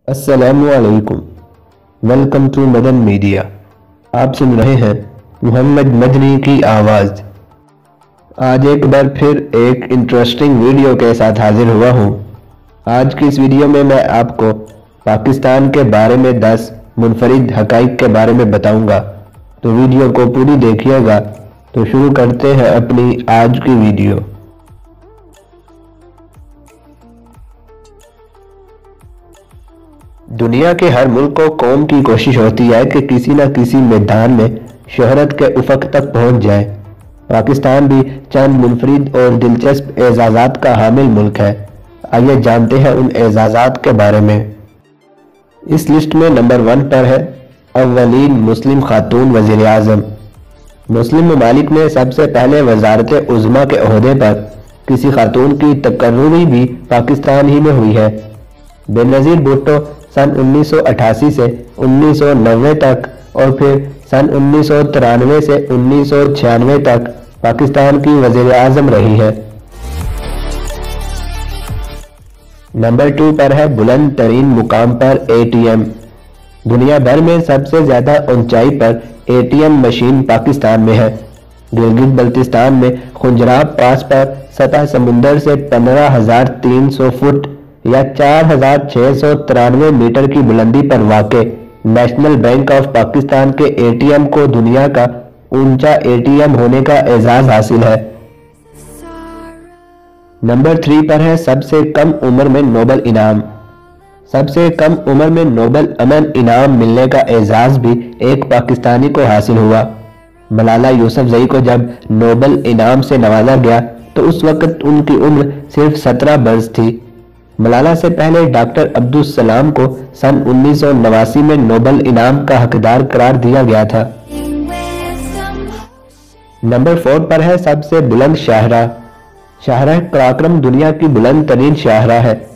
अस्सलामुअलैकुम। Welcome to Madan media. आप सुन रहे हैं मोहम्मद मदनी की आवाज़। आज एक बार फिर एक इंटरेस्टिंग वीडियो के साथ हाजिर हुआ हूँ। आज की इस वीडियो में मैं आपको पाकिस्तान के बारे में 10 मुनफरिद हक़ाइक़ के बारे में बताऊंगा, तो वीडियो को पूरी देखिएगा। तो शुरू करते हैं अपनी आज की वीडियो। दुनिया के हर मुल्क को कौम की कोशिश होती है कि किसी न किसी मैदान में शोहरत के उफ़क़ तक पहुंच जाए। पाकिस्तान भी चंद मुनफरिद और दिलचस्प एजाज़ात का हामिल मुल्क है। आइए जानते हैं उन एजाज़ात के बारे में। इस लिस्ट में नंबर 1 पर है अव्वलीन मुस्लिम खातून वज़ीर आज़म। मुस्लिम ममालिक में सबसे पहले वज़ारत उज़्मा के ओहदे पर किसी खातून की तकर्रुरी भी पाकिस्तान ही में हुई है। बेनज़ीर भुट्टो सन 1988 से 1990 तक और फिर सन 1993 से 1996 तक पाकिस्तान की वज़ीर आज़म रही है। नंबर 2 पर है बुलंद तरीन मुकाम पर ATM। दुनिया भर में सबसे ज्यादा ऊंचाई पर ATM मशीन पाकिस्तान में है। गिलगित बल्तिस्तान में खुंजराब पास पर सतह समुंदर से 15,300 फुट या 4,693 मीटर की बुलंदी पर वाक़े नेशनल बैंक ऑफ पाकिस्तान के ATM को दुनिया का ऊंचा ATM होने का एजाज हासिल है। नंबर 3 पर है सबसे कम उम्र में नोबल इनाम। सबसे कम उम्र में नोबल अमन इनाम मिलने का एजाज भी एक पाकिस्तानी को हासिल हुआ। मलाला यूसुफजई को जब नोबल इनाम से नवाजा गया तो उस वक्त उनकी उम्र सिर्फ 17 बरस थी। मलाला से पहले डॉक्टर अब्दुल सलाम को सन 1989 में नोबल इनाम का हकदार करार दिया गया था। नंबर 4 पर है सबसे बुलंद शाहरा। शाहरा कराक्रम दुनिया की बुलंद तरीन शाहरा है।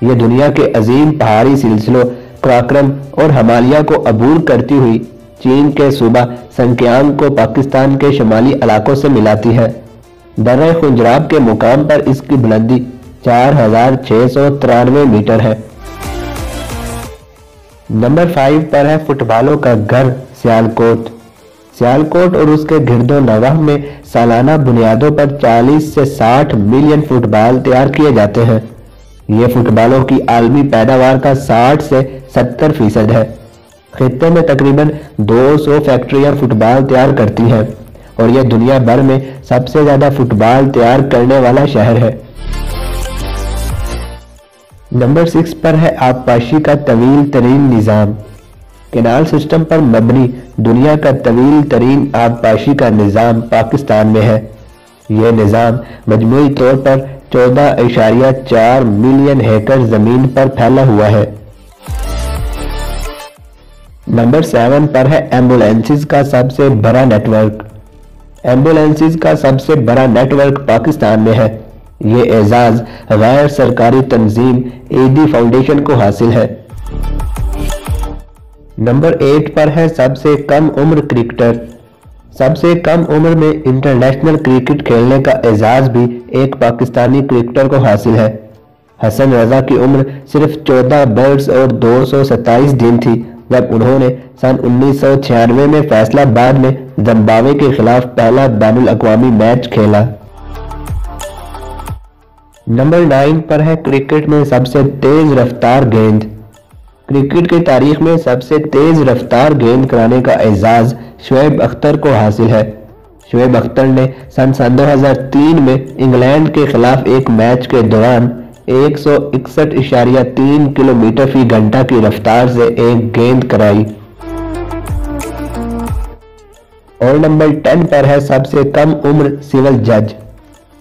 यह दुनिया के अजीम पहाड़ी सिलसिलों कराक्रम और हिमालय को अबूर करती हुई चीन के सूबा संक्यांग को पाकिस्तान के शुमाली इलाकों से मिलाती है। दर्रे खुंजराब के मुकाम पर इसकी बुलंदी 4,693 मीटर है। नंबर 5 पर है फुटबॉलों का घर सियालकोट। सियालकोट और उसके गिरदो नवाह में सालाना बुनियादों पर 40 से 60 मिलियन फुटबॉल तैयार किए जाते हैं। ये फुटबॉलों की आलमी पैदावार का 60 से 70% है। खित्ते में तकरीबन 200 फैक्ट्रियां फुटबॉल तैयार करती हैं और यह दुनिया भर में सबसे ज्यादा फुटबॉल तैयार करने वाला शहर है। नंबर 6 पर है आबपाशी का तवील तरीन निज़ाम। कैनाल सिस्टम पर मबनी दुनिया का तवील तरीन आबपाशी का निज़ाम पाकिस्तान में है। यह निज़ाम मजमूई तौर पर 14.4 मिलियन एकड़ जमीन पर फैला हुआ है। नंबर 7 पर है एम्बुलेंसेस का सबसे बड़ा नेटवर्क। एम्बुलेंसेस का सबसे बड़ा नेटवर्क पाकिस्तान में है। ये एजाज गैर सरकारी तंजीम एडी फाउंडेशन को हासिल है। नंबर 8 पर है सबसे कम उम्र क्रिकेटर। सबसे कम उम्र में इंटरनेशनल क्रिकेट खेलने का एजाज भी एक पाकिस्तानी क्रिकेटर को हासिल है। हसन रजा की उम्र सिर्फ 14 बरस और 227 दिन थी जब उन्होंने सन 1996 में फैसलाबाद में जिम्बाब्वे के खिलाफ पहला बैनुल अक़वामी मैच खेला। नंबर 9 पर है क्रिकेट में सबसे तेज रफ्तार गेंद। क्रिकेट की तारीख में सबसे तेज रफ्तार गेंद कराने का एजाज शुएब अख्तर को हासिल है। शुएब अख्तर ने सन 2003 में इंग्लैंड के खिलाफ एक मैच के दौरान 161.3 किलोमीटर फी घंटा की रफ्तार से एक गेंद कराई। और नंबर 10 पर है सबसे कम उम्र सिविल जज।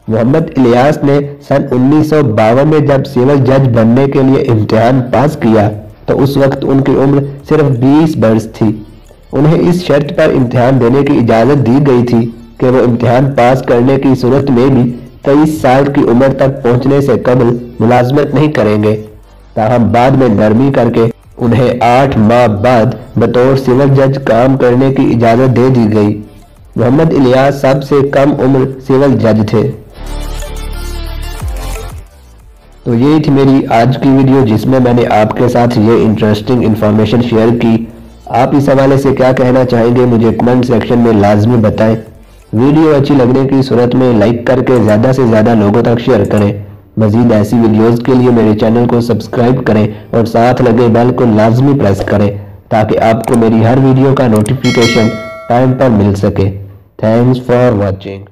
मोहम्मद इलियास ने सन 1952 में जब सिविल जज बनने के लिए इम्तिहान पास किया तो उस वक्त उनकी उम्र सिर्फ 20 बरस थी। उन्हें इस शर्त पर इम्तिहान देने की इजाज़त दी गई थी कि वो इम्तिहान पास करने की सूरत में भी 23 साल की उम्र तक पहुंचने से कबल मुलाजमत नहीं करेंगे। ताहम बाद में नरमी करके उन्हें 8 माह बाद बतौर सिविल जज काम करने की इजाज़त दे दी गई। मोहम्मद इलियास सबसे कम उम्र सिविल जज थे। تو یہی تھی میری آج کی ویڈیو جس میں میں نے آپ کے ساتھ یہ انٹرسٹنگ انفارمیشن شیئر کی۔ آپ اس حوالے سے کیا کہنا چاہیں گے مجھے کمنٹ سیکشن میں لازمی بتائیں۔ ویڈیو اچھی لگنے کی صورت میں لائک کر کے زیادہ سے زیادہ لوگوں تک شیئر کریں۔ مزید ایسی ویڈیوز کے لیے میرے چینل کو سبسکرائب کریں اور ساتھ لگے بیل کو لازمی پریس کریں تاکہ آپ کو میری ہر ویڈیو کا نوٹیفیکیشن ٹائم پر مل سکے۔ Thanks for watching.